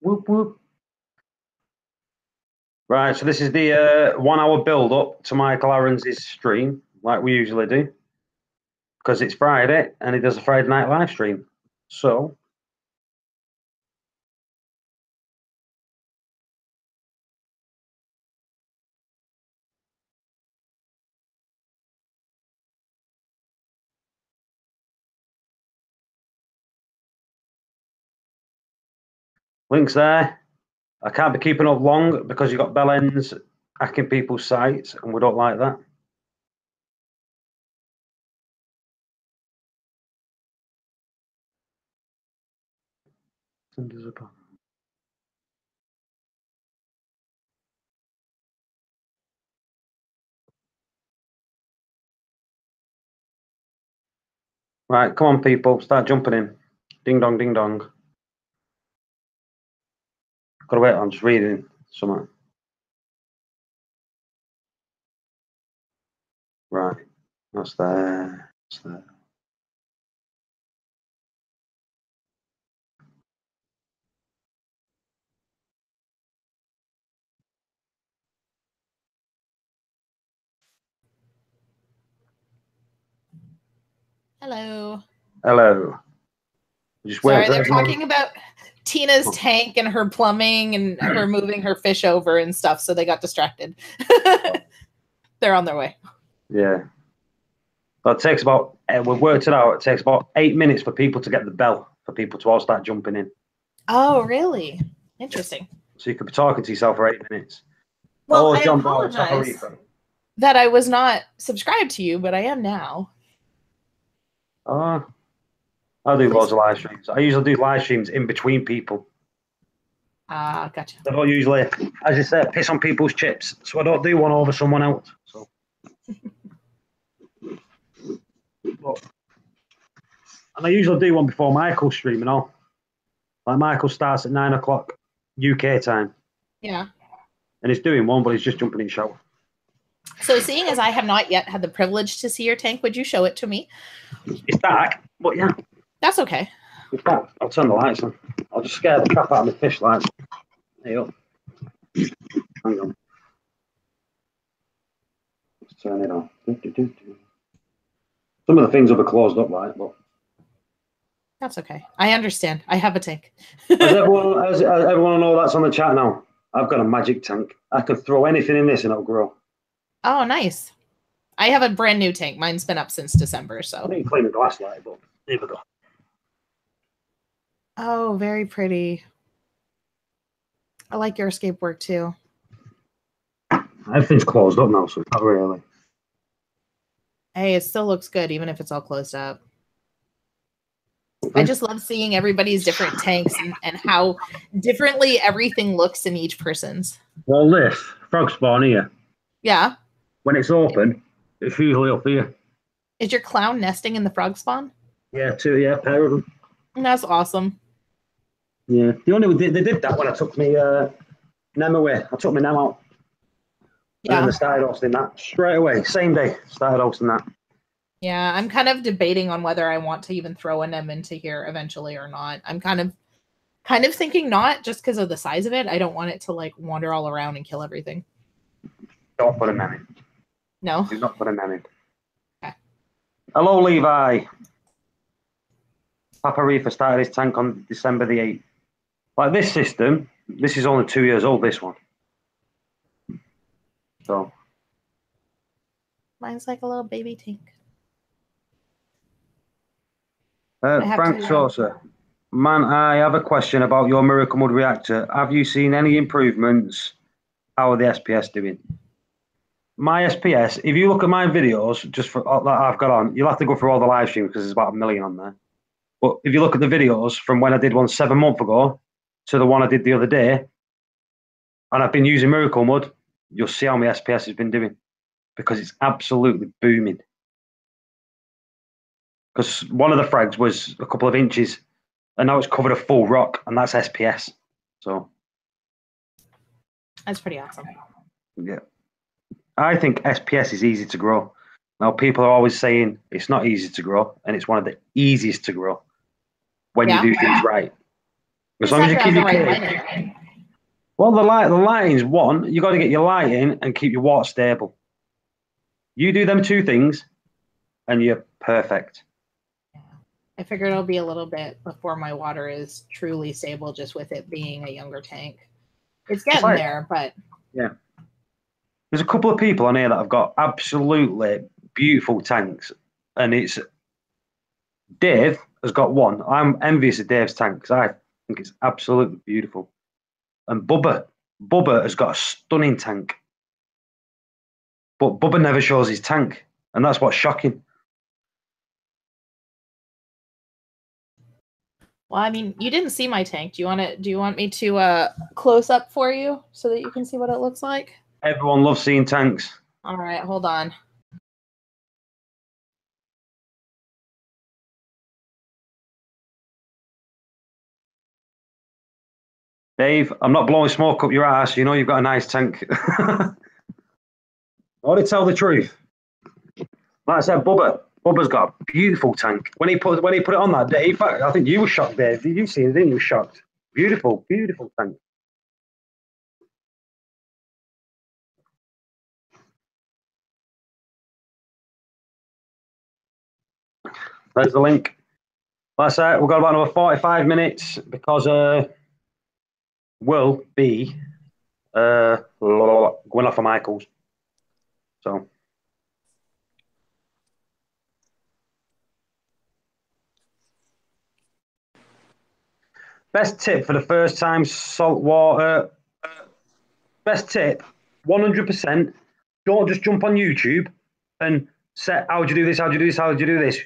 Whoop, whoop. Right, so this is the 1 hour build up to Michael Aaron's stream, like we usually do, because it's Friday and he does a Friday night live stream. So, links there. I can't be keeping up long because you've got bell ends hacking people's sites, and we don't like that. Right, come on, people, start jumping in. Ding dong, ding dong. Gotta wait, I'm just reading something. Right, that's there. That's there. Hello. Hello. Just Sorry, they're talking about Tina's tank and her plumbing and her moving her fish over and stuff, so they got distracted. They're on their way. Yeah. But it takes about, we've worked it out, it takes about 8 minutes for people to get the bell, for people to all start jumping in. Oh, really? Interesting. So you could be talking to yourself for 8 minutes. Well, Oh, I John apologize that I was not subscribed to you, but I am now. I do loads of live streams. I usually do live streams in between people. Ah, gotcha. I don't usually, as you said, piss on people's chips. So I don't do one over someone else. So. And I usually do one before Michael's stream and all. Like Michael starts at 9 o'clock UK time. Yeah. And he's doing one, but he's just jumping in shower. So seeing as I have not yet had the privilege to see your tank, would you show it to me? It's dark, but yeah. That's okay. In fact, I'll turn the lights on. I'll just scare the crap out of my fish lights. There you go. Hang on. Let's turn it on. Some of the things will be closed up, right? But that's okay. I understand. I have a tank. As everyone know that's on the chat now. I've got a magic tank. I could throw anything in this and it'll grow. Oh, nice. I have a brand new tank. Mine's been up since December, so. I didn't clean the glass light, but here we go. Oh, very pretty. I like your escape work too. Everything's closed up now, so not really. Hey, it still looks good, even if it's all closed up. I just love seeing everybody's different tanks and how differently everything looks in each person's. Well, this frog spawn here. Yeah. When it's open, it's usually up here. Is your clown nesting in the frog spawn? Yeah, pair of them. That's awesome. Yeah, they did that when I took me Nem away. I took my Nem out. Yeah. And they started hosting that straight away, same day. Started hosting that. Yeah, I'm kind of debating on whether I want to even throw a Nem into here eventually or not. I'm kind of thinking not, just because of the size of it. I don't want it to like wander all around and kill everything. Don't put a Nem in. No. Do not put a Nem in. Okay. Hello, Levi. Papa Reef started his tank on December the 8th. Like this system, this is only 2 years old, this one. So. Mine's like a little baby tank. Frank Sosa. Man, I have a question about your Miracle Mud reactor. Have you seen any improvements? How are the SPS doing? My SPS, if you look at my videos, just for that I've got on, you'll have to go through all the live streams because there's about 1 million on there. But if you look at the videos from when I did one 7 months ago to the one I did the other day, and I've been using Miracle Mud, you'll see how my SPS has been doing because it's absolutely booming. Because one of the frags was a couple of inches and now it's covered a full rock, and that's SPS. So that's pretty awesome. Yeah. I think SPS is easy to grow. Now, people are always saying it's not easy to grow, and it's one of the easiest to grow when you do things right. As long as you keep your cage. Well, the lighting's one. You got to get your lighting and keep your water stable. You do them two things, and you're perfect. I figured it'll be a little bit before my water is truly stable, just with it being a younger tank. It's getting there, but yeah. There's a couple of people on here that have got absolutely beautiful tanks, and it's Dave has got one. I'm envious of Dave's tank because I think it's absolutely beautiful. And Bubba has got a stunning tank, but Bubba never shows his tank, and that's what's shocking. Well, I mean, you didn't see my tank. Do you want me to close up for you so that you can see what it looks like? Everyone loves seeing tanks. All right, hold on. Dave, I'm not blowing smoke up your ass. You know you've got a nice tank. I want to tell the truth. Like I said, Bubba's got a beautiful tank. When he put it on that day, in fact, I think you were shocked, Dave. Did you see it? You were shocked. Beautiful, beautiful tank. There's the link. Like I said, we've got about another 45 minutes because we'll be going off for Michael's. So. Best tip for the first time saltwater. Best tip, 100%. Don't just jump on YouTube and say, how do you do this? How do you do this? How do you do this?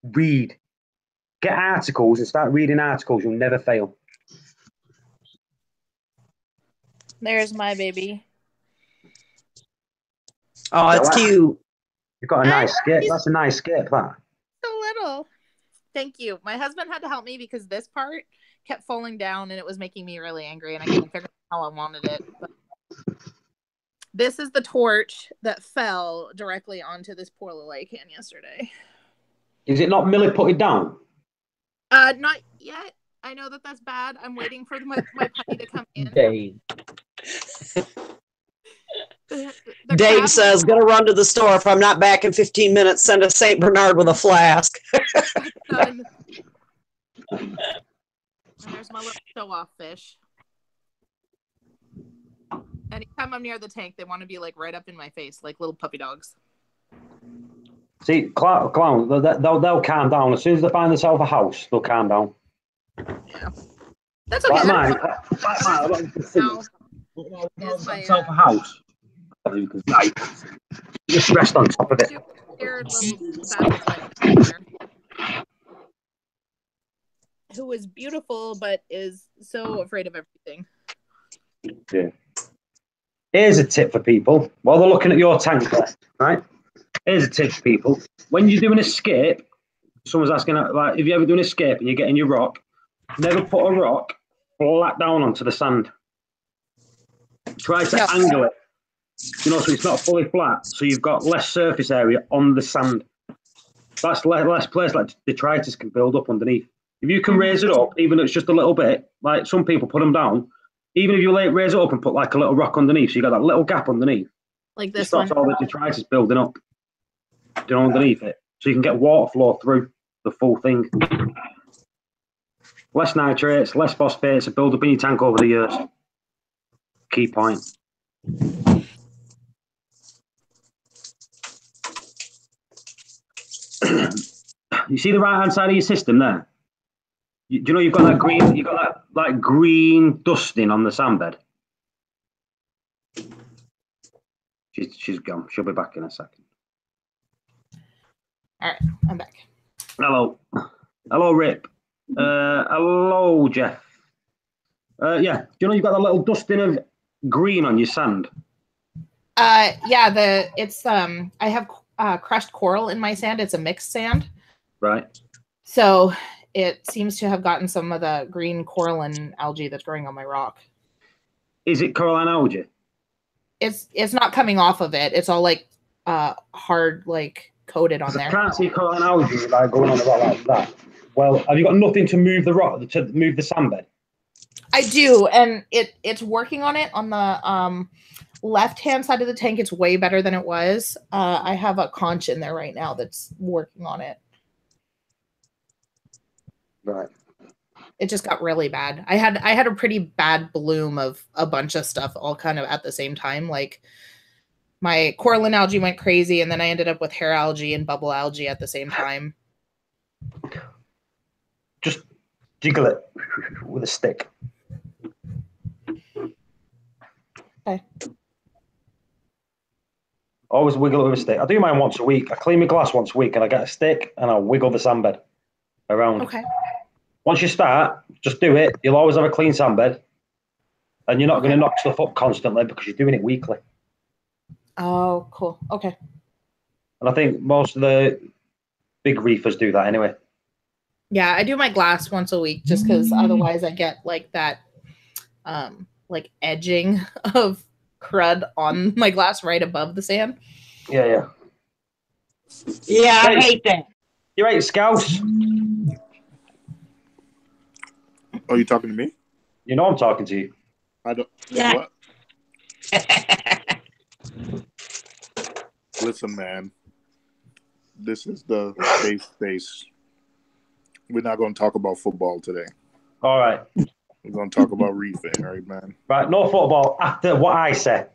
Read. Get articles and start reading articles. You'll never fail. There's my baby. Oh, it's cute. You've got a nice skip. That's a nice skip, that. So little. Thank you. My husband had to help me because this part kept falling down and it was making me really angry and I couldn't figure out how I wanted it. But this is the torch that fell directly onto this poor little lake can yesterday. Is it not Millie put it down? Not yet. I know that that's bad. I'm waiting for my puppy to come in. Dave. Dave says, gonna run to the store. If I'm not back in 15 minutes, send a St. Bernard with a flask. And there's my little show-off fish. Anytime I'm near the tank, they want to be like right up in my face, like little puppy dogs. See, clown, they'll calm down. As soon as they find themselves a house, they'll calm down. Yeah. That's okay. Myself a house. You can just rest on top of it. Who is beautiful but is so afraid of everything. Yeah. Here's a tip for people while they're looking at your tank there, right? Here's a tip for people. When you're doing a skip, someone's asking, like, if you're ever doing a skip and you're getting your rock, never put a rock flat down onto the sand. Try to angle it, so it's not fully flat, so you've got less surface area on the sand. That's less place like detritus can build up underneath. If you can raise it up, even if it's just a little bit, like some people put them down, even if you raise it up and put like a little rock underneath, so you got that little gap underneath. Like this one. Stops all the detritus building up, underneath it. So you can get water flow through the full thing. Less nitrates, less phosphates, that build up in your tank over the years. Key point. You see the right-hand side of your system there? Do you know you've got that green? You've got that like green dusting on the sandbed. She's gone. She'll be back in a second. All right, I'm back. Hello, Rip. Hello, Jeff. Yeah. Do you know you've got that little dusting of green on your sand? Yeah. I have crushed coral in my sand. It's a mixed sand. Right. So it seems to have gotten some of the green coralline algae that's growing on my rock. Is it coralline algae? It's not coming off of it. It's all like hard, like coated on there. I can't see coralline algae like going on a rock like that. Well, have you got nothing to move the rock, to move the sandbed? I do, and it's working on it on the left-hand side of the tank. It's way better than it was. I have a conch in there right now that's working on it. Right. It just got really bad. I had a pretty bad bloom of a bunch of stuff all kind of at the same time. Like my coralline algae went crazy, and then I ended up with hair algae and bubble algae at the same time. Just jiggle it with a stick. Okay. Always wiggle it with a stick. I do mine once a week. I clean my glass once a week, and I get a stick and I wiggle the sandbed around. Okay. Once you start, just do it. You'll always have a clean sandbed, and you're not going to knock stuff up constantly because you're doing it weekly. Oh, cool. Okay. And I think most of the big reefers do that anyway. Yeah, I do my glass once a week just because otherwise I get like that like edging of crud on my glass right above the sand. Yeah. Yeah, I hate that. You right, Scouts? Oh, you talking to me? You know I'm talking to you. I don't. Yeah. What? Listen, man. This is the safe space. We're not going to talk about football today. All right. We're going to talk about reefing, right, man? Right, no football after what I say.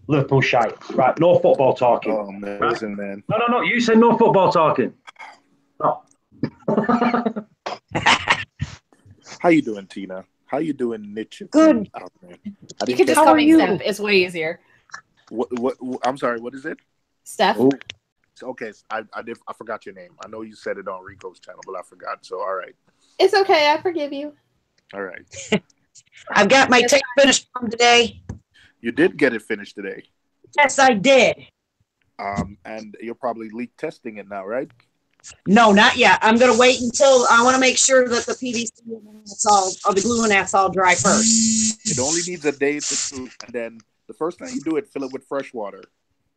Liverpool shite. Right, no football talking. Oh, man. Right? Listen, man. No. You said no football talking. No. How you doing, Tina? How you doing, Niche? Good. Out there? You can just call me Steph. It's way easier. What? I'm sorry. What is it? Steph. Oh. Okay, I forgot your name. I know you said it on Rico's channel, but I forgot. So, all right. It's okay. I forgive you. All right. I've got my tape finished from today. You did get it finished today. Yes, I did. And you're probably leak testing it now, right? No, not yet. I'm going to wait until I want to make sure that the PVC or the glue and that's all dry first. It only needs a day to do, and then the first time you do it, fill it with fresh water.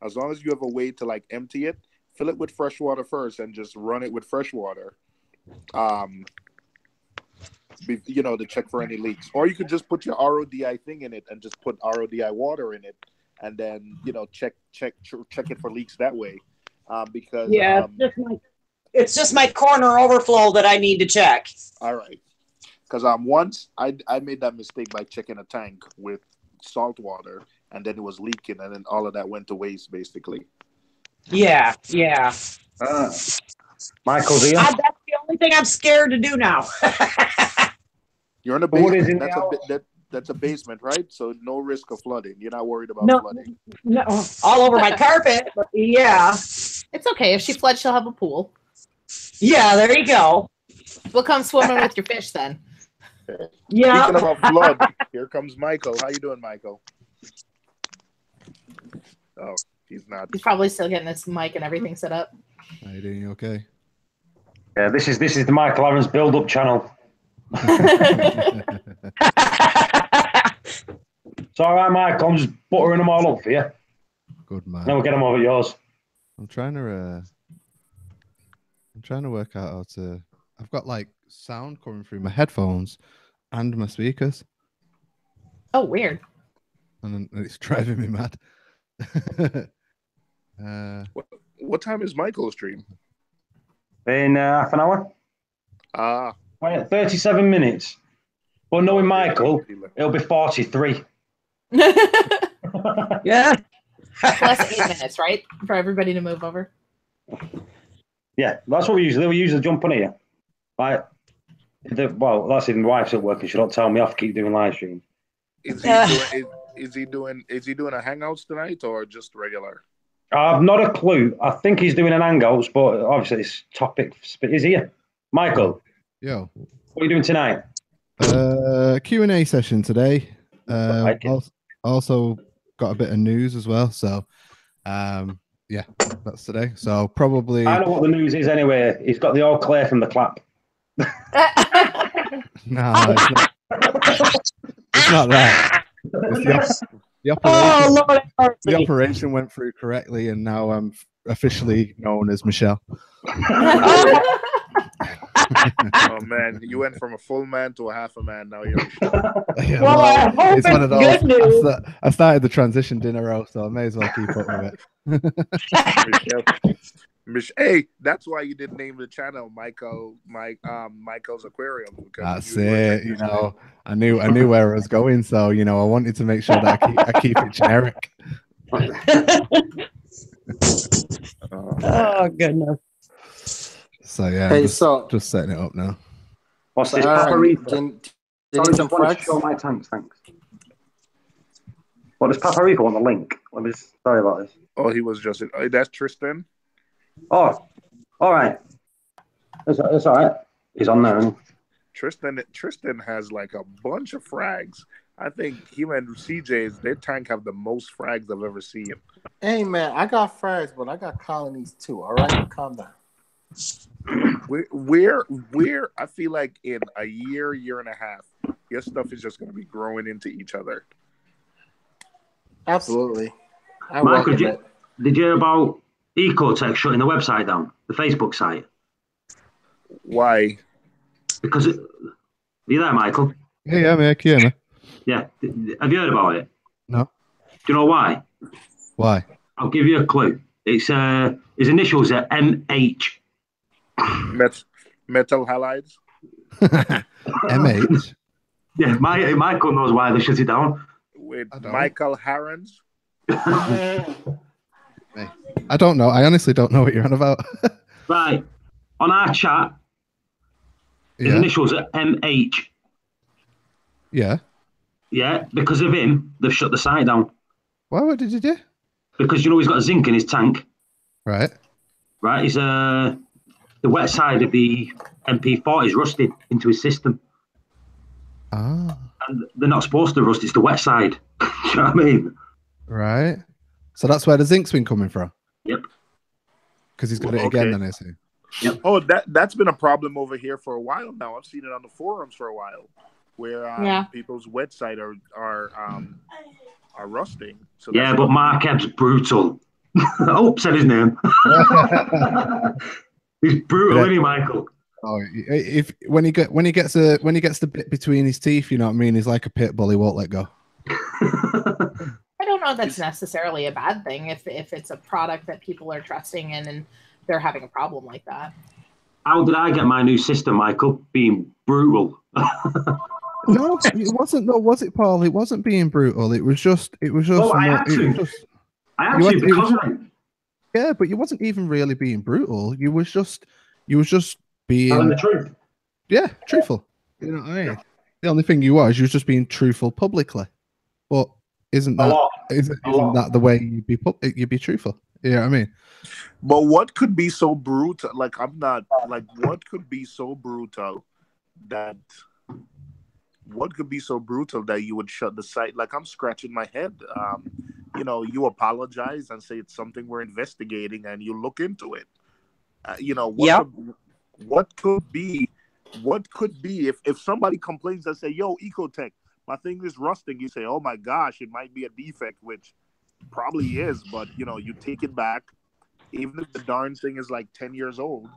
As long as you have a way to like empty it, fill it with fresh water first and just run it with fresh water. To check for any leaks. Or you could just put your RODI thing in it and just put RODI water in it, and then check it for leaks that way. Because it's just my corner overflow that I need to check. All right. Because once I made that mistake by checking a tank with salt water, and then it was leaking, and then all of that went to waste, basically. Yeah. Michael's here. That's the only thing I'm scared to do now. You're in a basement. That's a basement, right? So no risk of flooding. You're not worried about flooding. No, all over my carpet. But yeah. It's okay. If she floods, she'll have a pool. Yeah, there you go. We'll come swimming with your fish then. Yeah. Speaking about flood, here comes Michael. How you doing, Michael? Oh, he's not. He's probably still getting his mic and everything set up. How you doing? You okay? Yeah, this is the Michael Aaron's build-up channel. It's all right, Michael. I'm just buttering them all up for you. Good man. Then we'll get them over yours. I'm trying to work out how to. I've got like sound coming through my headphones and my speakers. Oh, weird. And it's driving me mad. What time is Michael's stream? In half an hour. 37 minutes. Well, knowing Michael, it'll be 43. Yeah. Plus 8 minutes, right? For everybody to move over. Yeah, that's what we usually do. We usually jump on here. Like, that's even my wife's at work and she don't tell me off to keep doing live stream. Is he doing a Hangouts tonight or just regular? I've not a clue. I think he's doing an Hangouts, but obviously it's topic. Is he? Michael? Yo. What are you doing tonight? Q&A session today. Also got a bit of news as well. So, yeah, that's today. So probably. I know what the news is anyway. He's got the all clear from the clap. No, it's not that. The operation went through correctly, and now I'm officially known as Michelle. Oh man, you went from a full man to a half a man. Now you're. Yeah, Well, I hope it's one of those. good news. I started the transition dinner row, so I may as well keep up with it. Hey, that's why you didn't name the channel Michael's Aquarium. That's it. You know, I knew where I was going, so I wanted to make sure that I keep it generic. Oh goodness. So yeah, hey, just setting it up now. What's this? Sorry, just want to show my tanks, thanks. What does Paparico want the link? Sorry about this. Oh, he was just. That's Tristan. Oh, all right. It's all right. He's on there. Isn't he? Tristan has like a bunch of frags. I think him and CJ's their tank have the most frags I've ever seen. Hey man, I got frags, but I got colonies too. All right, calm down. We're I feel like in a year and a half, your stuff is just going to be growing into each other. Absolutely. Michael, did you hear about Ecotech shutting the website down, the Facebook site? Why? Because are you there, Michael? Yeah, man. Can you hear me? Yeah. Have you heard about it? No. Do you know why? Why? I'll give you a clue. It's his initials are MH. Metal halides. MH. Yeah, Michael knows why they shut it down. With Michael Harrons. I don't know. I honestly don't know what you're on about. Right. On our chat, his initials are MH. Yeah. Yeah, because of him, they've shut the site down. Why? What did you do? Because he's got zinc in his tank. Right. Right. He's the wet side of the MP40 is rusted into his system. Ah. And they're not supposed to rust. It's the wet side. Do you know what I mean? Right. So that's where the zinc's been coming from. Yep. Because he's got it again, then is he? Yep. Oh, that's been a problem over here for a while now. I've seen it on the forums for a while, where people's wet side are rusting. So yeah, but Markeb's brutal. Oh, said his name. He's brutal, isn't he, Michael? Oh, when he gets the bit between his teeth, you know what I mean? He's like a pit bull. He won't let go. I don't know if that's necessarily a bad thing if it's a product that people are trusting in and they're having a problem like that. How did I get my new system, Michael? Being brutal. No, it wasn't. No, was it, Paul? It wasn't being brutal. It was just. Well, I had to. Yeah, but you wasn't even really being brutal. You was just being telling the truth. Yeah, truthful. You know what I mean? Yeah. The only thing you was just being truthful publicly. But isn't that the way you'd be truthful? You know what I mean? But what could be so brutal? What could be so brutal that you would shut the site? Like, I'm scratching my head. You apologize and say it's something we're investigating, and you look into it. What could be if somebody complains and say, "Yo, Ecotech, my thing is rusting," you say, "Oh my gosh, it might be a defect," which probably is, but you take it back, even if the darn thing is like 10 years old.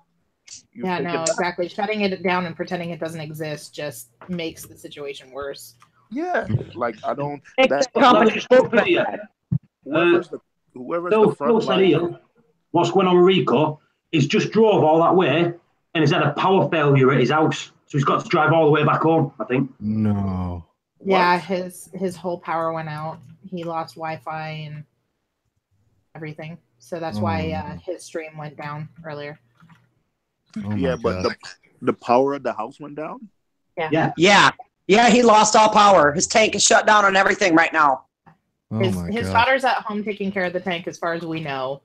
Exactly. Shutting it down and pretending it doesn't exist just makes the situation worse. Yeah, like I don't. Whoever's the front line. What's going on with Rico? He's just drove all that way and he's had a power failure at his house, so he's got to drive all the way back home, I think. No. Yeah, his whole power went out. He lost Wi-Fi and everything, so that's why his stream went down earlier. Yeah, but the power of the house went down. Yeah. He lost all power. His tank is shut down on everything right now. His daughter's at home taking care of the tank, as far as we know,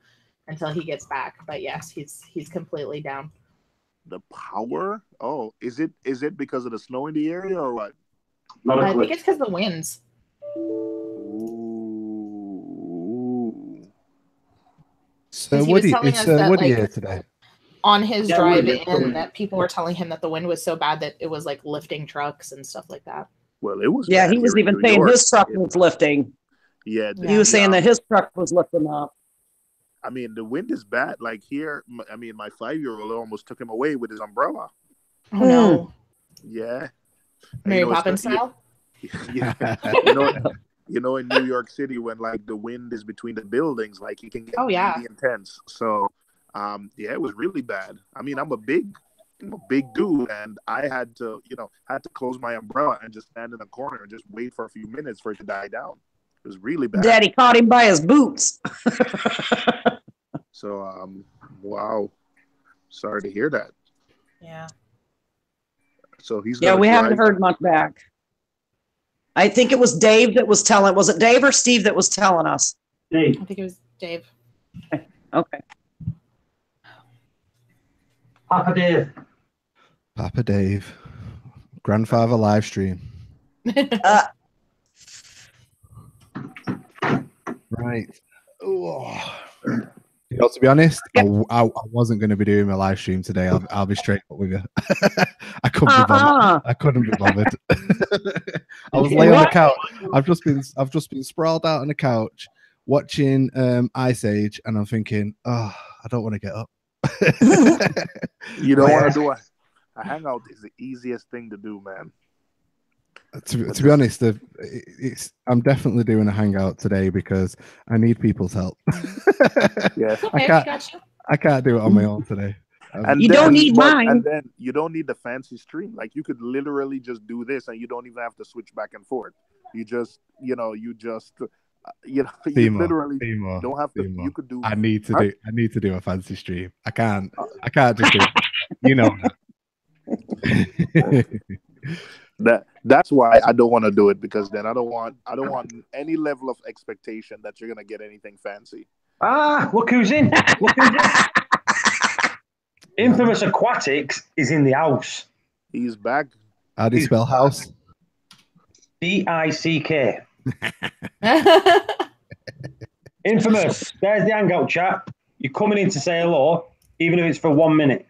until he gets back. But yes, he's completely down. The power? Oh, is it because of the snow in the area or what? I think it's because of the winds. Ooh. So what do you hear today? On his drive in, that people were telling him that the wind was so bad that it was like lifting trucks and stuff like that. Well, it was. Yeah, he was even saying his truck was lifting. Yeah, he was saying that his truck was lifting up. I mean, the wind is bad. Like here, I mean, my 5-year-old almost took him away with his umbrella. Oh no. Yeah. Mary Poppins style? Yeah. In New York City, when like the wind is between the buildings, like it can get really intense. So, yeah, it was really bad. I mean, I'm a big dude, and I had to close my umbrella and just stand in a corner and just wait for a few minutes for it to die down. It was really bad. Daddy caught him by his boots. So, wow. Sorry to hear that. Yeah. So he's we haven't heard much back. I think it was Dave that was telling. Was it Dave or Steve that was telling us? Dave. I think it was Dave. Okay. Papa Dave. Papa Dave. Grandfather live stream. Right. Oh. You know, to be honest, I wasn't going to be doing my live stream today. I'll be straight up with you. I couldn't be bothered. I couldn't be bothered. I was laying on the couch. I've just been sprawled out on the couch watching Ice Age, and I'm thinking, oh, I don't want to get up. You don't want to do a hangout is the easiest thing to do, man. To be honest, I'm definitely doing a hangout today because I need people's help. Yeah, okay, I can't do it on my own today. And you don't need mine. And then you don't need the fancy stream. Like you could literally just do this, and you don't even have to switch back and forth. You literally don't have to. You could do. I need to do a fancy stream. I can't just do it. You know. That's why I don't want to do it, because then I don't want any level of expectation that you're gonna get anything fancy. Look who's in. Infamous Aquatics is in the house. He's back. How do you spell house? DICK. Infamous, there's the hangout chat. You're coming in to say hello, even if it's for 1 minute.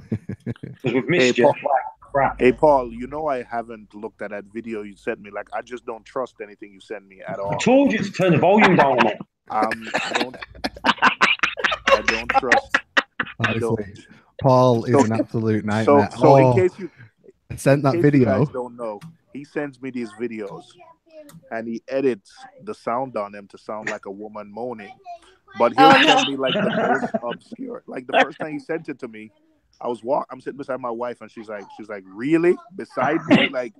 Because we've missed you. Crap. Hey, Paul, I haven't looked at that video you sent me. Like, I just don't trust anything you send me at all. I told you to turn the volume down on it. I don't trust. Honestly, Paul is an absolute nightmare. So in case you sent that video, you guys don't know, he sends me these videos, and he edits the sound on them to sound like a woman moaning. But he'll send me like the most obscure. Like the first time he sent it to me, I'm sitting beside my wife, and she's like, really? Beside me? Like,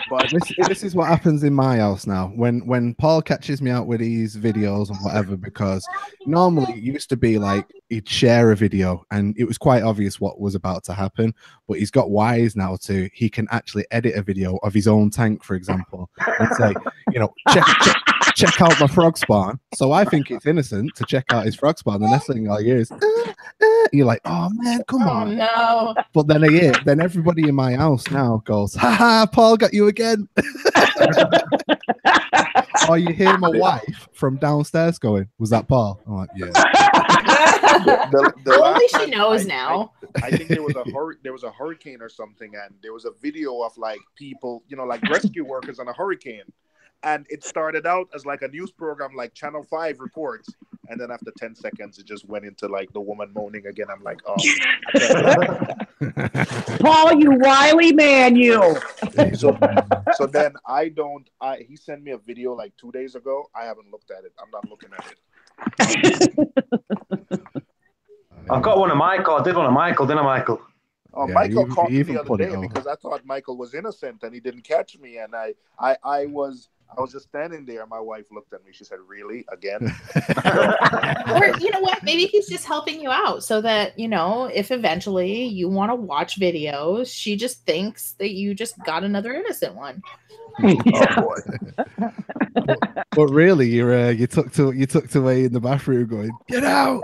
but this is what happens in my house now. When Paul catches me out with these videos and whatever, because normally it used to be like he'd share a video and it was quite obvious what was about to happen, but he's got wise now to he can actually edit a video of his own tank, for example, and say, check out my frog spawn. So I think it's innocent to check out his frog spawn. The next thing I hear is, you're like, oh man, come on. No. But then everybody in my house now goes, haha, Paul got you again. Or you hear my wife from downstairs going, was that Paul? I'm like, yeah. Only she knows now. I think there was a hurricane or something, and there was a video of like people, like rescue workers on a hurricane. And it started out as like a news program, like Channel 5 reports. And then after 10 seconds, it just went into like the woman moaning again. I'm like, oh. Paul, you wily man, you. So then he sent me a video like 2 days ago. I haven't looked at it. I'm not looking at it. I've got one of Michael. I did one of Michael, didn't I, Michael? Oh, yeah, Michael caught me the other day because I thought Michael was innocent and he didn't catch me. And I was just standing there. My wife looked at me. She said, really? Again? Or, you know what? Maybe he's just helping you out so that, if eventually you want to watch videos, she just thinks that you just got another innocent one. Oh, boy. But really, you tucked away in the bathroom going, get out!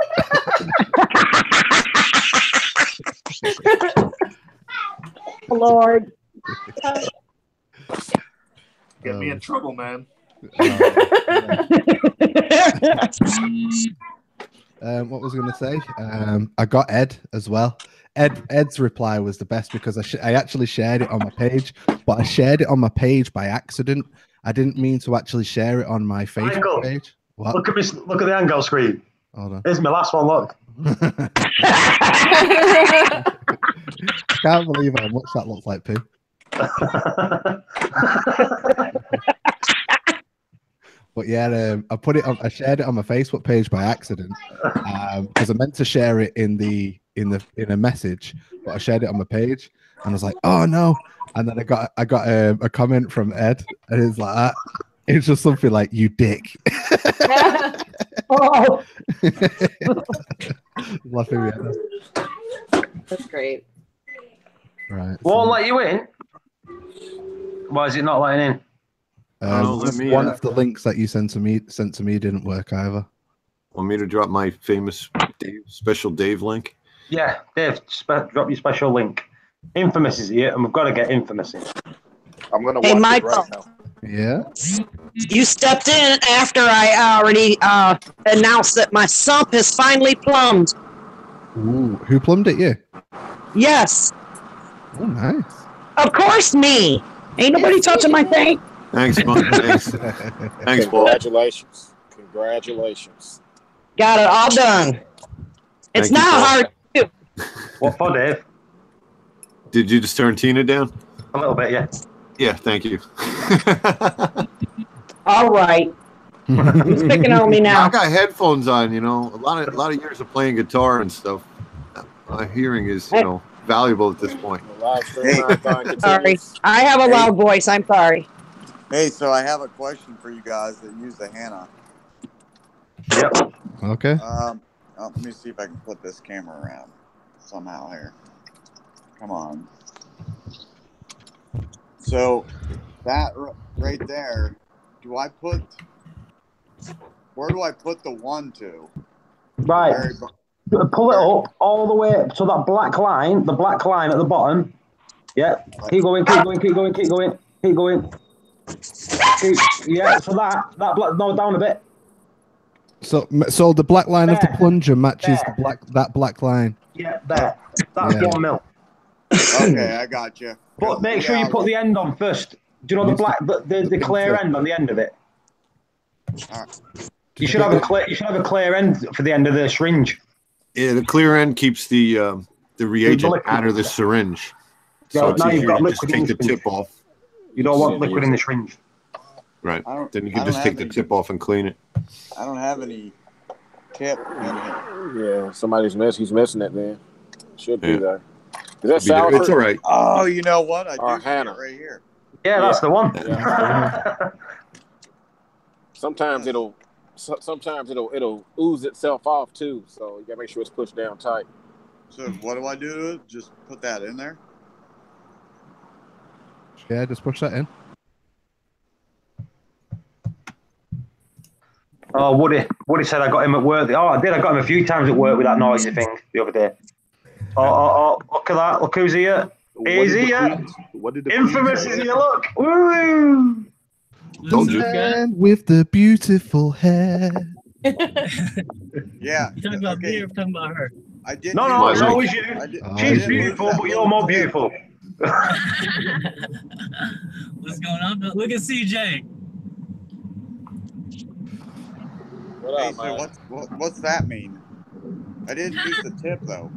Lord. Get me in trouble, man. What was I going to say? I got Ed as well. Ed's reply was the best because I actually shared it on my page, but I shared it on my page by accident. I didn't mean to actually share it on my Facebook page. What? Look at this. Look at the angle screen. Hold on. Here's my last one. Look. Can't believe how much that looks like poo. But yeah, I put it. I shared it on my Facebook page by accident because I meant to share it in a message, but I shared it on my page, and I was like, "Oh no!" And then I got a comment from Ed, and it's like that. It's just something like, "You dick." Oh, Laughing at us. That's great. Right. Won't let you in. Why is it not letting in? One of the links that you sent to me didn't work either. Want me to drop my famous special Dave link? Yeah, Dave, drop your special link. Infamous is here, and we've got to get Infamous in. I'm gonna Hey, watch Michael. it right now. Yeah. you stepped in after I already announced that my sump is finally plumbed. Ooh, who plumbed it? You? Yes, Oh, nice. of course, me. Ain't nobody touching my thing. Thanks, Mike. Thanks. Thanks, Paul. Congratulations. Got it all done. It's Thank you, not Paul. hard to do. What for, Dave? Did you just turn Tina down? A little bit, yeah. Yeah, thank you. All right. Who's picking on me now? I got headphones on, you know. A lot of years of playing guitar and stuff. My hearing is, valuable at this point. The live stream marathon Sorry. continues. I have a loud voice. I'm sorry. Hey, so I have a question for you guys that use the Hannah. Yep. Okay. Let me see if I can flip this camera around somehow here. Come on. So that right there, where do I put the 1 to? Right. Pull it up all the way. So that black line, the black line at the bottom. Yeah. Keep going. Yeah. So that black. No, down a bit. So the black line of the plunger matches There. that black line. Yeah, there. That's 1 mil. Okay, I got you. But make sure you put the end on first. Do you know the black, the clear end on the end of it? You should have a clear end for the end of the syringe. Yeah, the clear end keeps the reagent out of the syringe. So it's now you've easier got to just liquid take in the the syringe. tip off. You don't want liquid in the syringe. Right. Then you I can don't just take have the any. tip off and clean it. I don't have any tip in here. Yeah, he's missing it then. Should be Yeah. there. Is that It's all Salford? right. Oh, you know what? I Or do see it Hannah. right here. Yeah, that's the one. Yeah. Sometimes it'll ooze itself off too, so you gotta make sure it's pushed down tight. So what do I do to it? Just put that in there? Yeah, just push that in. Oh, Woody said I got him at work. Oh, I did. I got him a few times at work with that noisy thing the other day. Oh, look at that. Look who's here. He's here. What did the Infamous Queen is say? here. Look. Woo! Told you. And with the beautiful hair. Yeah. You talking about me or talking about her? I did. No, My it's link. always you. She's beautiful, but you're more beautiful. What's going on? Look at CJ. What Hey, up, so man? what's that mean? I didn't use the tip though.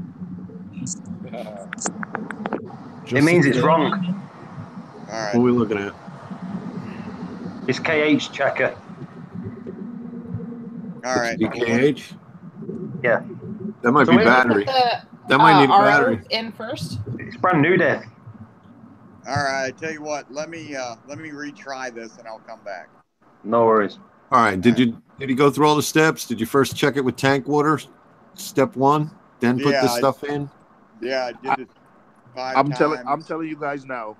It means it's wrong. All right. What are we looking at? It's KH checker. All right. DKH? Yeah. That might So be we- battery. The That might need a RO battery. in first. It's brand new, Dave. All right. I tell you what. Let me retry this and I'll come back. No worries. All right. Did you go through all the steps? Did you first check it with tank water? Step 1, then put Yeah, the stuff in? Yeah, I did it 5 I'm times. telling you guys now.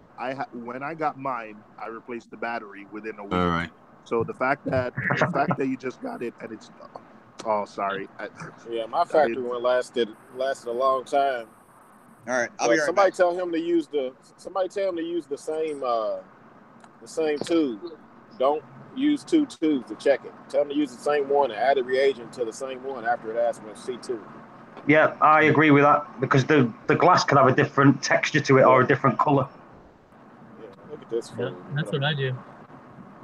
When I got mine, I replaced the battery within a week. All right. So the fact that you just got it and it's sorry. Yeah, my factory one lasted a long time. All right, I'll be right Somebody back. tell him to use the same tube. Don't use 2 tubes to check it. Tell him to use the same one and add the reagent to the same one after it asks for C2. Yeah, I agree with that because the glass can have a different texture to it or a different color. Yeah, look at this Yeah, fool. that's what I do.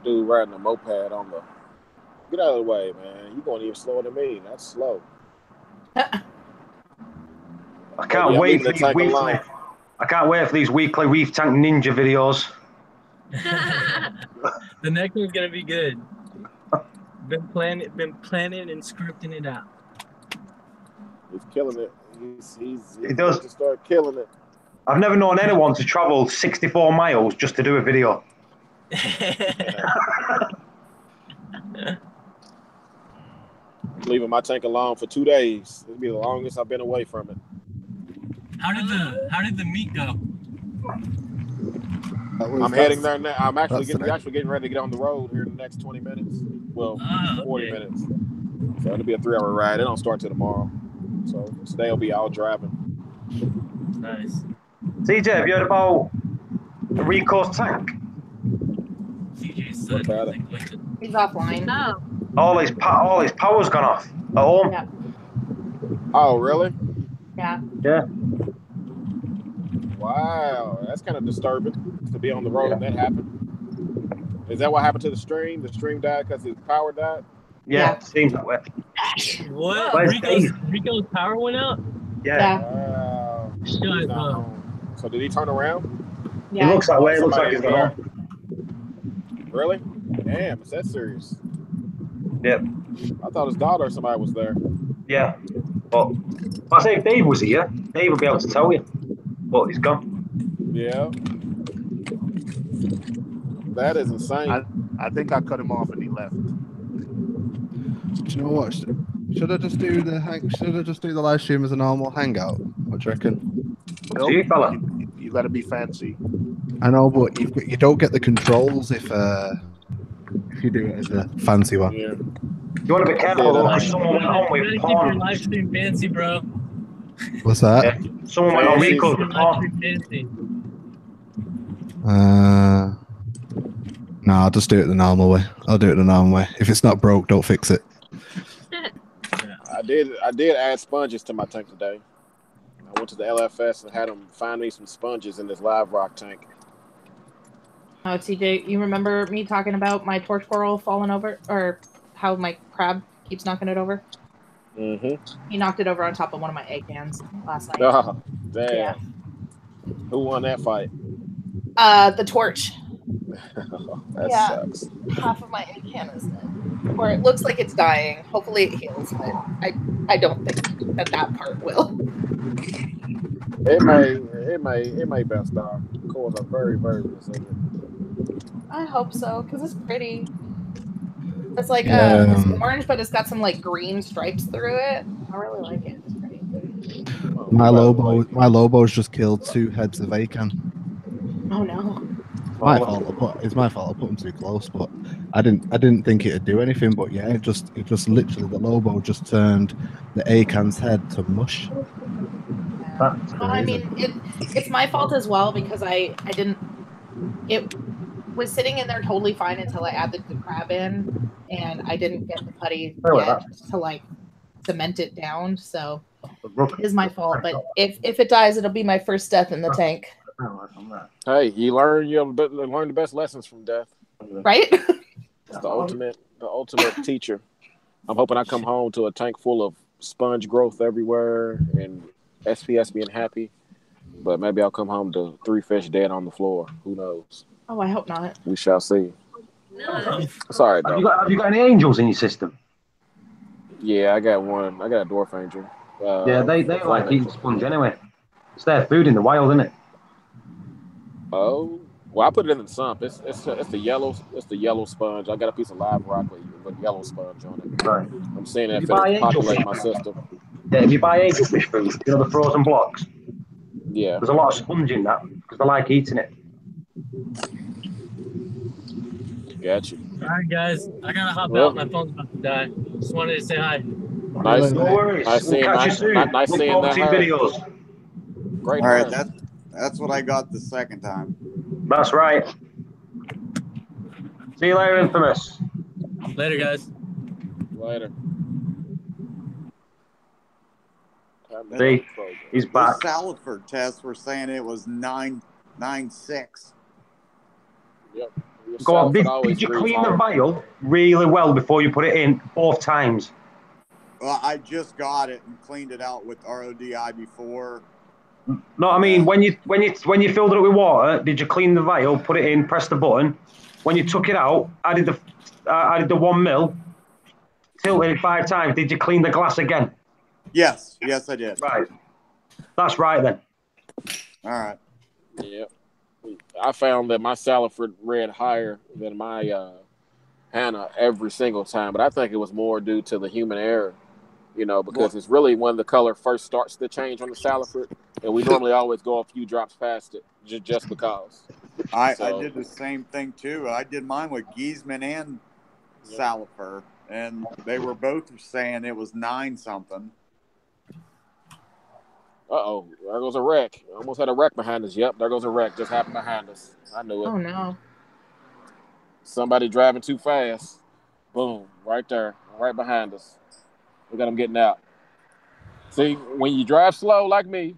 Dude riding a moped on the. Get out of the way, man. You going even slower than me. That's slow. I can't wait for these weekly. I can't wait for these weekly Reef Tank Ninja videos. The next one's gonna be good. Been planning and scripting it out. He's killing it. He's He does. to start killing it. I've never known anyone to travel 64 miles just to do a video. Leaving my tank alone for 2 days. It'll be the longest I've been away from it. How did the meet go? I'm heading there now. I'm actually getting ready to get on the road here in the next 20 minutes. Well, 40 minutes. So it'll be a 3-hour ride. It don't start till tomorrow. So today will be all driving. Nice. CJ, have you heard about the recourse tank? CJ's What about it? He's offline. No. All his power's gone off at home. Yeah. Oh, really? Yeah. Yeah. Wow, that's kind of disturbing to be on the road and that happened. Is that what happened to the stream? The stream died because his power died? Yeah. Seems that way. What? Rico's power went out? Yeah. Wow. Shut up. So did he turn around? Yeah. It looks that way. It looks like he's gone home. Really? Damn, is that serious? Yep. I thought his daughter or somebody was there. Yeah. But I say if Dave was here, Dave would be able to tell you. But he's gone. Yeah. That is insane. I think I cut him off and he left. Do you know what? Should I just do the live stream as a normal hangout? What do you reckon? Nope. You, fella. You got to be fancy. I know, but you don't get the controls if you do it as a fancy one. Yeah. You want to be careful though. Someone went on You with gotta keep your porn. live stream fancy, bro. What's that? Yeah. Someone went on recourse Your with live porn. stream fancy. No, I'll just do it the normal way. I'll do it the normal way. If it's not broke, don't fix it. I did add sponges to my tank today. I went to the LFS and had them find me some sponges in this live rock tank. Oh, TJ, you remember me talking about my torch coral falling over, or how my crab keeps knocking it over? Mm-hmm. He knocked it over on top of one of my egg cans last night. Oh, damn. Yeah. Who won that fight? The torch. That Yeah. sucks. Half of my egg can is dead. Or it looks like it's dying. Hopefully it heals, but I don't think that part will. It may bounce off. Cores are very, very resilient. I hope so, because it's pretty. It's like it's orange, but it's got some like green stripes through it. I really like it. It's pretty. My Lobo's just killed 2 heads of Acan. Oh no. It's my fault. I put him too close, but I didn't think it'd do anything. But yeah, it just literally the Lobo just turned the Acan's head to mush. Well, I mean, it's my fault as well because I didn't. It was sitting in there totally fine until I added the crab in, and I didn't get the putty yet to like cement it down. So it is my fault. But if it dies, it'll be my first death in the tank. Hey, you learn the best lessons from death. Right? It's the ultimate teacher. I'm hoping I come home to a tank full of sponge growth everywhere and SPS being happy. But maybe I'll come home to 3 fish dead on the floor. Who knows? Oh, I hope not. We shall see. Sorry, Have you got any angels in your system? Yeah, I got one. I got a dwarf angel. Yeah, they like eating sponge anyway. It's their food in the wild, isn't it? Oh, well, I put it in the sump. It's the yellow sponge. I got a piece of live rock with yellow sponge on it. Right. I'm seeing if it populates my system. Yeah, if you buy angelfish food, you know the frozen blocks. Yeah. There's a lot of sponge in that because they like eating it. Got you. All right, guys. I gotta hop out. My phone's about to die. Just wanted to say hi. Nice. No worries. Nice seeing, we'll catch you soon. Nice Look seeing forward that to your videos. Great. All right, that's what I got the second time. That's right. See you later, Infamous. Later, guys. Later. See, he's back. The Salford test, we're saying it was 9.96. Yep. Go on. Did always you breathes clean the hard. vial really well before you put it in both times? Well, I just got it and cleaned it out with RODI before. No, I mean when you filled it up with water, did you clean the vial, put it in, press the button? When you took it out, added the 1 ml, tilted it 5 times. Did you clean the glass again? Yes, I did. Right. That's right then. All right. Yeah. I found that my Saliford read higher than my Hannah every single time, but I think it was more due to the human error, because it's really when the color first starts to change on the Saliford, and we normally always go a few drops past it just because. I did the same thing too. I did mine with Giesman and Salifer, and they were both saying it was 9 something. Uh-oh, there goes a wreck. Almost had a wreck behind us. Yep, there goes a wreck. Just happened behind us. I knew it. Oh, no. Somebody driving too fast. Boom, right there, right behind us. We got them getting out. See, when you drive slow like me,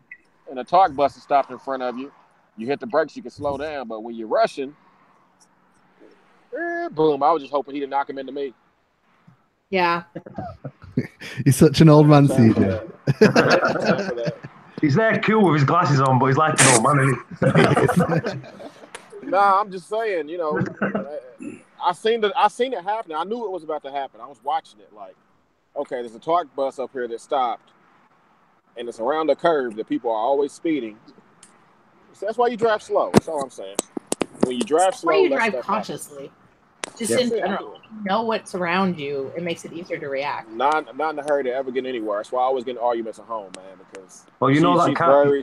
and a talk bus is stopped in front of you, you hit the brakes, you can slow down. But when you're rushing, boom, I was just hoping he didn't knock him into me. Yeah. He's such an old man, CJ. He's there cool with his glasses on, but he's like an old man, isn't he? Nah, I'm just saying, I seen it happen. I knew it was about to happen. I was watching it like, okay, there's a talk bus up here that stopped, and it's around a curve that people are always speeding. So that's why you drive slow. That's all I'm saying. When you drive slow, why you drive cautiously. Just Yep. in general, know what's around you. It makes it easier to react. Not in a hurry to ever get anywhere. That's why I always get in arguments at home, man. Because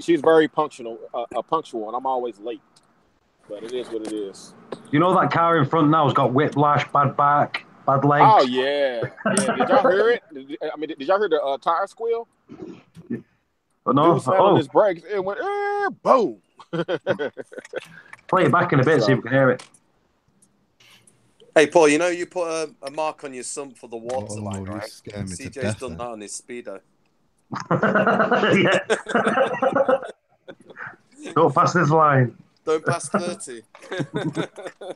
she's very punctual, and I'm always late. But it is what it is. You know that car in front now has got whiplash, bad back, bad legs. Oh yeah. Did y'all hear it? Did y'all hear the tire squeal? But no. Dude slammed on his brakes. It went boom. Play it back in a bit, see if we can hear it. Hey, Paul, you put a mark on your sump for the water line, right? CJ's done that on his Speedo. Don't pass this line. Don't pass 30.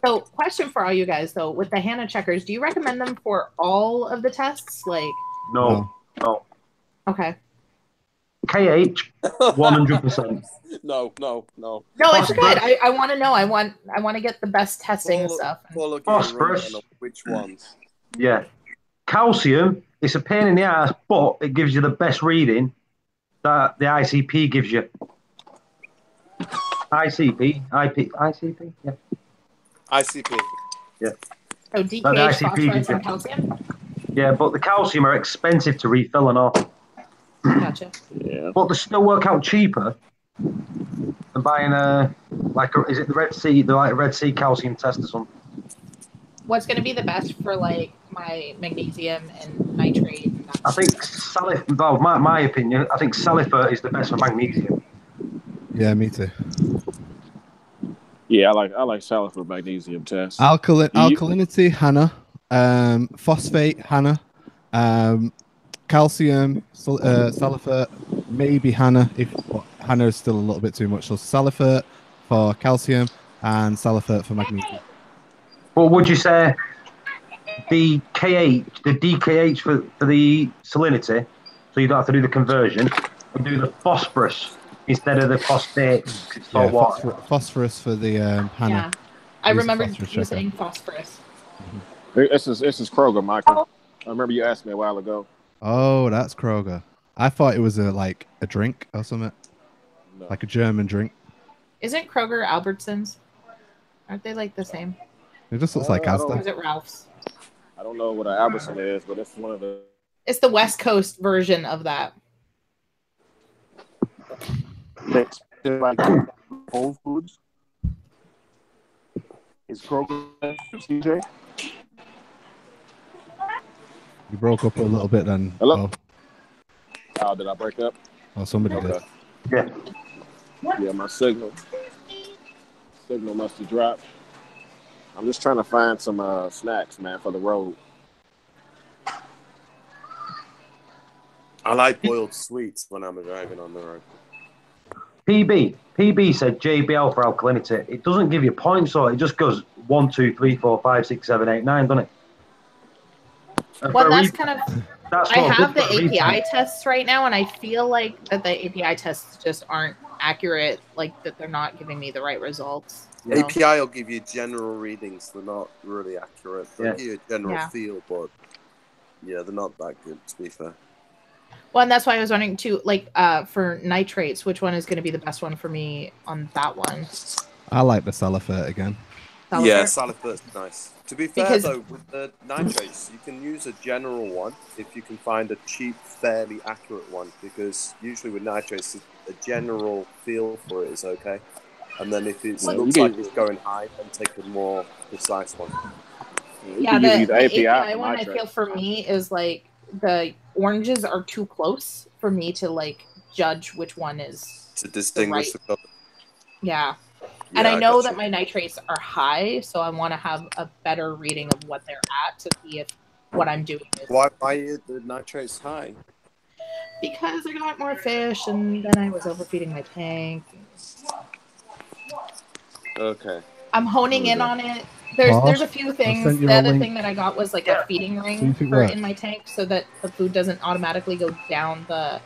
So, question for all you guys, though. With the Hannah checkers, do you recommend them for all of the tests? No. Okay. KH, 100%. No. No, it's good. I want to know. I want to get the best testing and stuff. Phosphorus. Which ones? Yeah. Calcium, it's a pain in the ass, but it gives you the best reading that the ICP gives you. ICP? Yeah. ICP. Yeah. So DKH, phosphorus, and calcium? Yeah, but the calcium are expensive to refill and all. Gotcha. Yeah. But they still work out cheaper than buying is it the Red Sea, Red Sea calcium test or something? What's going to be the best for my magnesium and nitrate? I think my opinion, I think Salifert is the best for magnesium. Yeah, me too. Yeah, I like Salifert magnesium test. Alkalinity, Hannah. Phosphate, Hannah. Calcium, Salifert, maybe Hannah. But Hannah is still a little bit too much. So Salifert for calcium and Salifert for magnesium. But would you say the DKH for the salinity, so you don't have to do the conversion, and do the phosphorus instead of the phosphate? Phosphorus for the Hannah. Yeah, I remember you saying phosphorus. This is Kroger, Michael. I remember you asked me a while ago. Oh, that's Kroger. I thought it was a drink or something, like a German drink. Isn't Kroger Albertsons? Aren't they the same? It just looks like Asda. Or is it Ralph's? I don't know what an Albertson is, but it's one of the. It's the West Coast version of that. That's like Whole Foods. Is Kroger CJ? You broke up a little bit then. Hello? Oh, did I break up? Oh, somebody did. Yeah. Yeah, my signal must have dropped. I'm just trying to find some snacks, man, for the road. I like boiled sweets when I'm driving on the road. PB said JBL for alkalinity. It doesn't give you points, or it just 1, 2, 3, 4, 5, 6, 7, 8, 9, doesn't it? And Well, for a that's reef, kind of. that's I not have good the for a reef API tank. tests right now, and I feel like that the API tests just aren't accurate. Like that, they're not giving me the right results. So. API will give you general readings. They're not really accurate. They'll give you a general feel, but yeah, they're not that good, to be fair. Well, and that's why I was wondering too, like for nitrates, which one is going to be the best one for me on that one? I like the Salifert again. Yeah, Salifert's nice. To be fair, Because- though, with the nitrates, you can use a general one if you can find a cheap, fairly accurate one, because usually with nitrates, a general feel for it is okay. And then if it looks like it's going high, then take a more precise one. Yeah, the API one I feel for me is like the oranges are too close for me to like judge which one is to distinguish the color. Yeah. And I know that my nitrates are high, so I want to have a better reading of what they're at to see if what I'm doing is. Why are the nitrates high? Because I got more fish, and then I was overfeeding my tank. Okay. I'm honing in on it. There's a few things. The other thing that I got was like a feeding ring in my tank, so that the food doesn't automatically go down the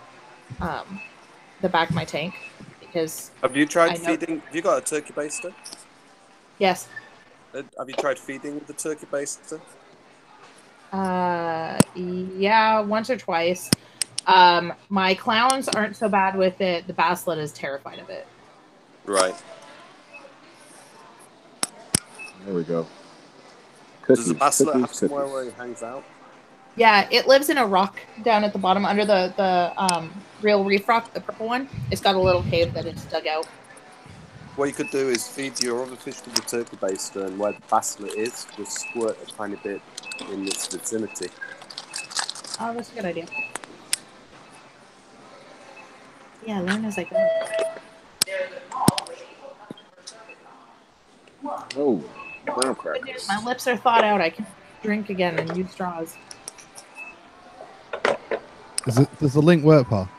back of my tank. Because have you tried feeding? Have you got a turkey baster? Yes. Have you tried feeding with the turkey baster? Yeah, once or twice. My clowns aren't so bad with it. The basslet is terrified of it. Right. There we go. Does the basslet have somewhere where he hangs out? Yeah, it lives in a rock down at the bottom under the real reef rock, the purple one. It's got a little cave that it's dug out. What you could do is feed your other fish with the turkey baster, and where the basslet is, just squirt a tiny bit in its vicinity. Oh, that's a good idea. Yeah, learn as I go. Oh, brown crackers. My lips are thawed out. I can drink again and use straws. Does the link work, Paul?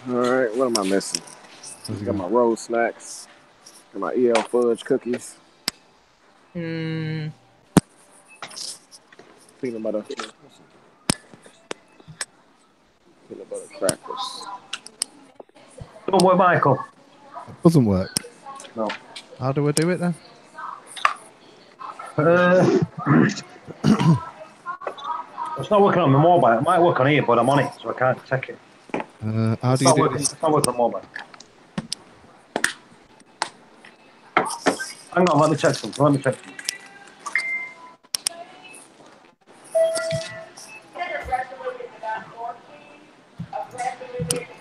All right, what am I missing? Got my roll snacks. Got my EL fudge cookies. Mm. Peanut butter crackers. Don't work, Michael. It doesn't work. No. How do I do it then? It's not working on my mobile. It might work on here, but I'm on it, so I can't check it. How do you do it? It's not working on mobile. Hang on, let me check something. I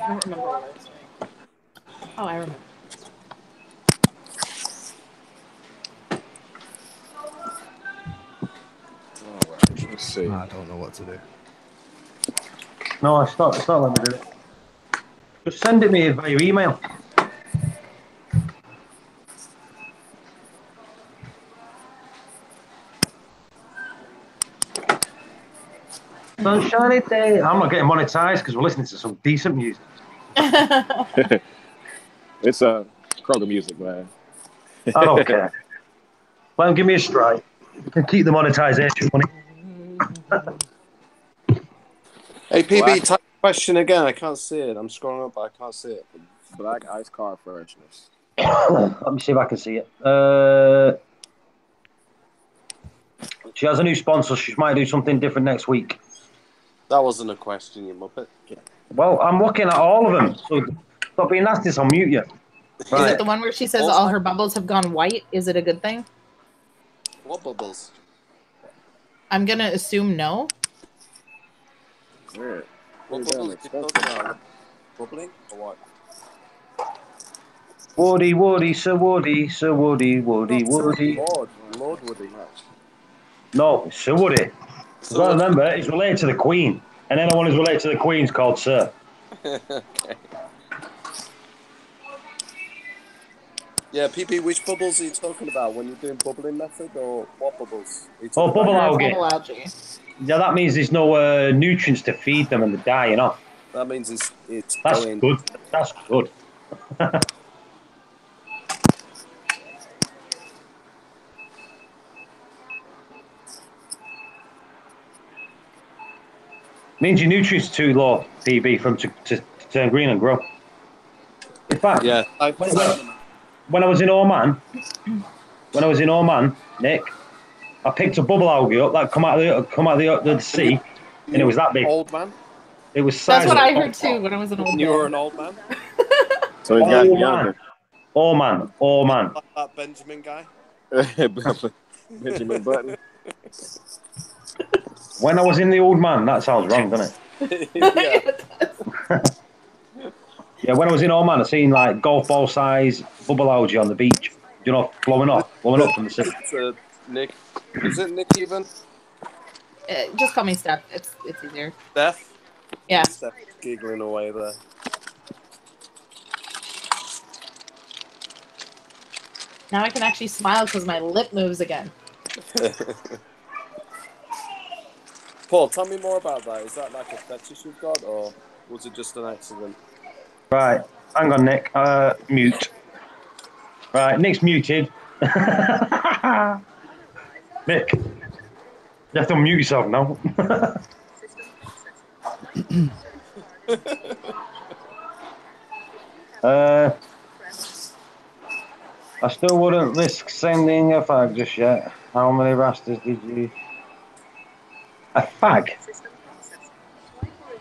don't remember what I was saying. Oh, I remember. All right, let's see. I don't know what to do. No, it's not letting me do it. Just send it me via email. Sunshiny day. I'm not getting monetized because we're listening to some decent music. It's Kroger music, man. I don't care. Let them give me a strike. We can keep the monetization money. Hey, PB, type question again. I can't see it. I'm scrolling up, but I can't see it. Black ice car freshness. Let me see if I can see it. She has a new sponsor. She might do something different next week. That wasn't a question, you muppet. Yeah. Well, I'm looking at all of them. So stop being nasty. So I'll mute you. Right. Is it the one where she says all her bubbles have gone white? Is it a good thing? What bubbles? I'm going to assume no. Yeah. What bubbles you talking about? Bubbling or what? Woody, Sir Woody, Sir Woody, Woody. Lord Woody. No, it's Sir Woody. So I remember, he's related to the Queen. And anyone who's related to the Queen's called Sir. Okay. Yeah, PP, which bubbles are you talking about? When you're doing bubbling method, or what bubbles? Oh, bubble algae. Bubble algae. Yeah, that means there's no nutrients to feed them and they die, you know. That means it's That's going... good. That's good. Means your nutrients are too low, PB, from to turn green and grow. In fact, Yeah. when I was in Oman, Nick, I picked a bubble algae up that come out of the sea, and it was that big. Old man. It was That's size what of I heard too when I was an old You were man. an old man. So he's gotten younger. Oman. Like that Benjamin guy. Benjamin Button. When I was in the old man, that sounds wrong, doesn't it? Yeah. Yeah, when I was in Oman, I seen like golf ball size bubble algae on the beach. You know, blowing up from the sea. Nick, is it Nick even? Just call me Steph. It's easier. Steph? Yeah. Steph giggling away there. Now I can actually smile because my lip moves again. Paul, tell me more about that. Is that like a fetish you've got, or was it just an accident? Right, hang on, Nick. Mute. Right, Nick's muted. Nick, you have to unmute yourself now. I still wouldn't risk sending a fag just yet. How many rasters did you? A fag?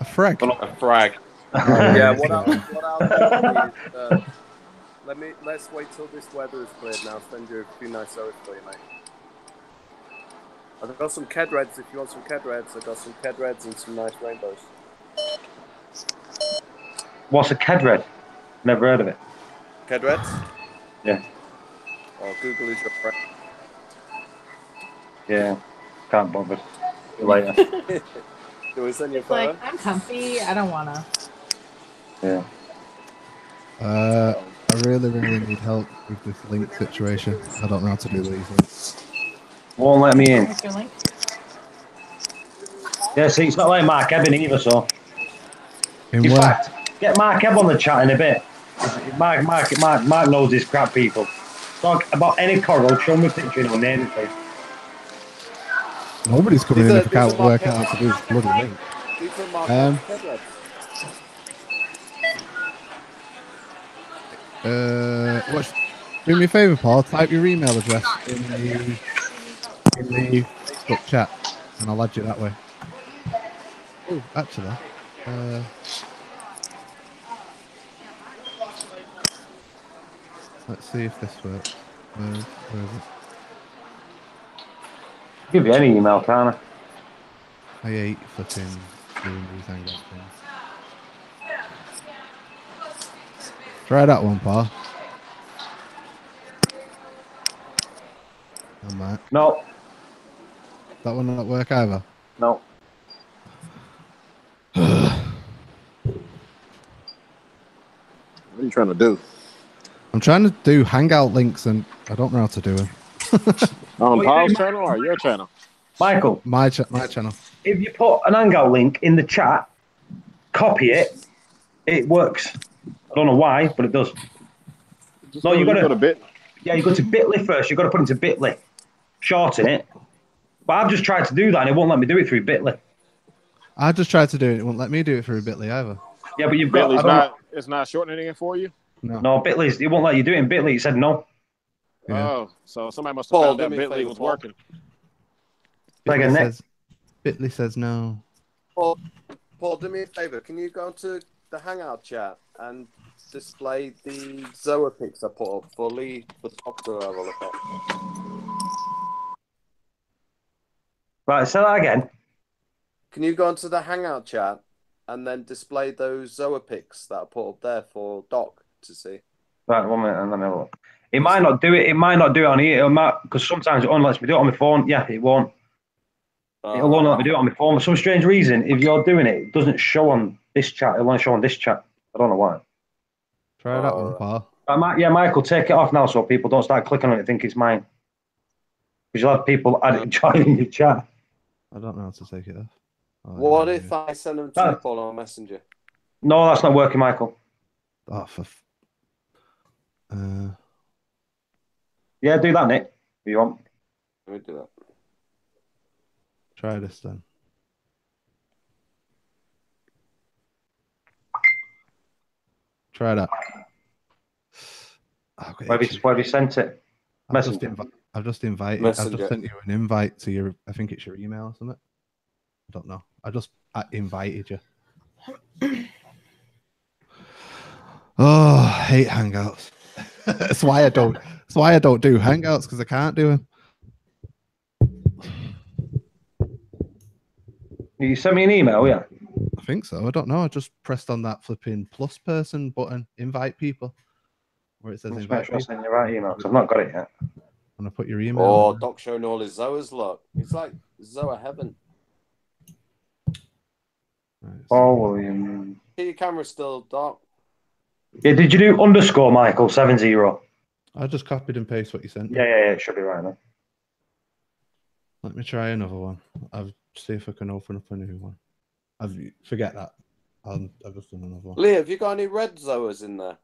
A frag? A frag. Yeah, what I'll do is, let's wait till this weather is cleared now. Send you a few nice zoas for you, mate. I've got some Ked Reds if you want some Ked Reds. I've got some Ked Reds and some nice rainbows. What's a Ked Red? Never heard of it. Ked Reds? Yeah. Oh, Google is your friend. Yeah. Can't bother. See you later. Do we send you a It's like, photo? I'm comfy. I don't want to. Yeah. I really need help with this link situation. I don't know how to do these links. Won't let me in. Where's your link? Yeah, see, it's not like Mark Ebbing either, so. In In where? fact, get Mark Ebb on the chat in a bit. Mark knows his crap, people. Talk about any coral, show me a picture and he'll name it, please. Nobody's coming in if I can't work out how to do this bloody link. These are Mark Ked Reds. Do me a favor, Paul. Type your email address in the Facebook chat, and I'll add you that way. Oh, actually, let's see if this works. Where is it? Give you any email, can't I hate flipping doing these hangout things. Try that one, Paul. I'm Mac. No. That one not work either? No. What are you trying to do? I'm trying to do hangout links and I don't know how to do them. On Paul's channel or your channel? Michael. My channel. If you put an hangout link in the chat, copy it, it works. I don't know why, but it does. No, you go to Bit. Yeah, you go to Bitly first. You've got to put it into Bitly. Shorten it. But I've just tried to do that and it won't let me do it through Bitly. I just tried to do it. It won't let me do it through Bitly either. Yeah, but you've Bitly's got... it's not shortening it for you? No, Bitly's... It won't let you do it in Bitly. It said no. Yeah. Oh, so somebody must have found that Bitly was working. Bitly says no. Paul, do me a favor. Can you go to the Hangout chat and display the Zoa pics I put up for Lee, for Top to have a look at? Right, say that again. Can you go onto the Hangout chat and then display those Zoa pics that I put up there for Doc to see? Right, 1 minute, and let me have a look. It might not do it. It might not do it on here. It might, because sometimes it only lets me do it on my phone. Yeah, it won't. It'll only let me do it on my phone for some strange reason. If you're doing it, it doesn't show on this chat. It'll only show on this chat. I don't know why. Try that one, Paul. Michael, take it off now so people don't start clicking on it and think it's mine. Because you'll have people joining your chat. I don't know how to take it off. What if I send them to you, Paul, on Messenger? No, that's not working, Michael. Oh, for... Yeah, do that, Nick, if you want. Let me do that. Try this then. Try that. Where have you sent it? I've just invited. Messenger. I've just sent you an invite to your. I think it's your email or something. I don't know. I invited you. Oh, I hate Hangouts. That's why I don't. That's why I don't do Hangouts, because I can't do them. You sent me an email, yeah? I think so. I don't know. I just pressed on that flipping plus person button, invite people, where it says Let's invite make sure I people. send you the right email, because I've not got it yet. And I put your email. Oh, Doc showing all his Zoas. Look, it's like Zoa heaven. Right, Paul Williams. See your camera still, Doc. Yeah, did you do underscore Michael 70? I just copied and pasted what you sent me. Yeah, it should be right now. Let me try another one. I'll see if I can open up a new one. Forget that. I've just done another one. Lee, have you got any red Zoas in there?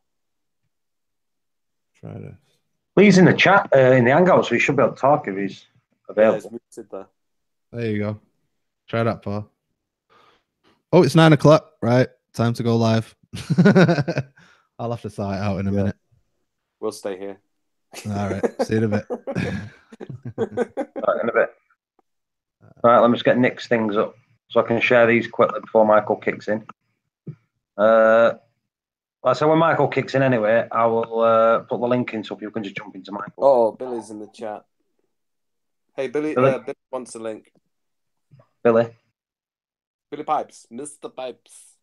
Try this. Lee's in the chat, in the Hangout, so he should be able to talk if he's available. Yeah, it's muted there. There you go. Try that, Paul. Oh, it's 9 o'clock. Right. Time to go live. I'll have to sort it out in a minute. We'll stay here. All right. See you in a bit. Right, in a bit. Right, let me just get Nick's things up so I can share these quickly before Michael kicks in. So when Michael kicks in anyway, I will put the link in so people can just jump into Michael. Oh, Billy's in the chat. Hey, Billy wants a link. Billy Pipes. Mr. Pipes.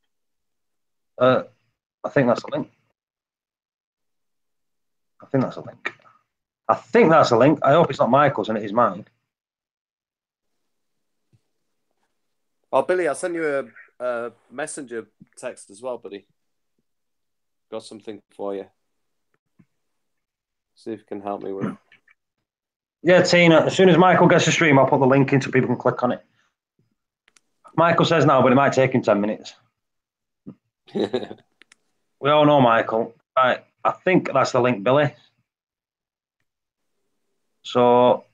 I think that's a link. I think that's a link. I hope it's not Michael's and it is mine. Oh, Billy, I'll send you a messenger text as well, buddy. Got something for you. See if you can help me with it. Yeah, Tina, as soon as Michael gets the stream, I'll put the link in so people can click on it. Michael says now, but it might take him 10 minutes. We all know Michael. Right, I think that's the link, Billy. So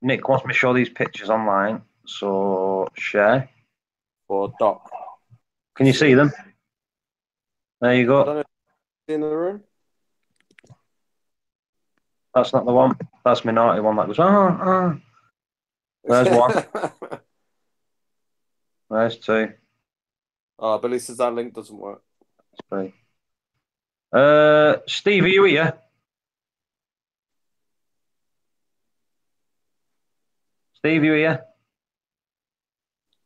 Nick wants me to show these pictures online. So share. For Doc. Can you see them? There you go. In the room? That's not the one. That's my naughty one that goes, There's one. There's two. Oh, Billy says that link doesn't work. Three. Steve, are you here? Steve, you here?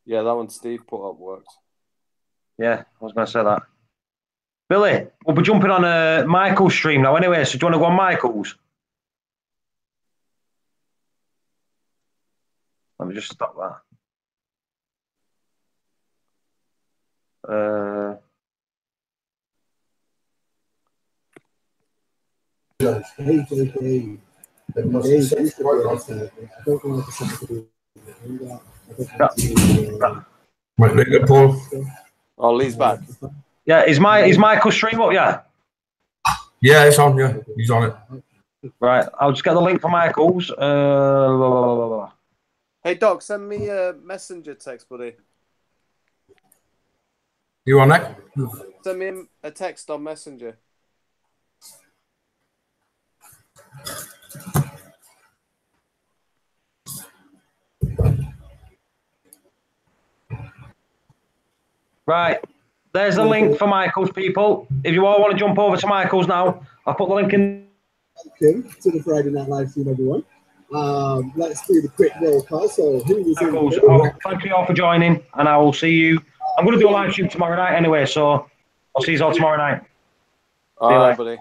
Yeah, that one Steve put up works. Yeah, I was going to say that. Billy, we'll be jumping on Michael's stream now anyway, so do you want to go on Michael's? Let me just stop that. Paul. Oh, Lee's back. Yeah, is Michael's stream up? Yeah. Yeah, it's on. Yeah, he's on it. Right, I'll just get the link for Michael's. Hey, Doc, send me a messenger text, buddy. You on that? Send me a text on Messenger. Right, there's the link for Michael's, people. If you all want to jump over to Michael's now, I'll put the link in. Okay, to the Friday Night Live stream, everyone. Let's do the quick roll call. So, who was in? Thank you all for joining, and I will see you. I'm going to do a live stream tomorrow night anyway, so I'll see you all tomorrow night. All right, buddy.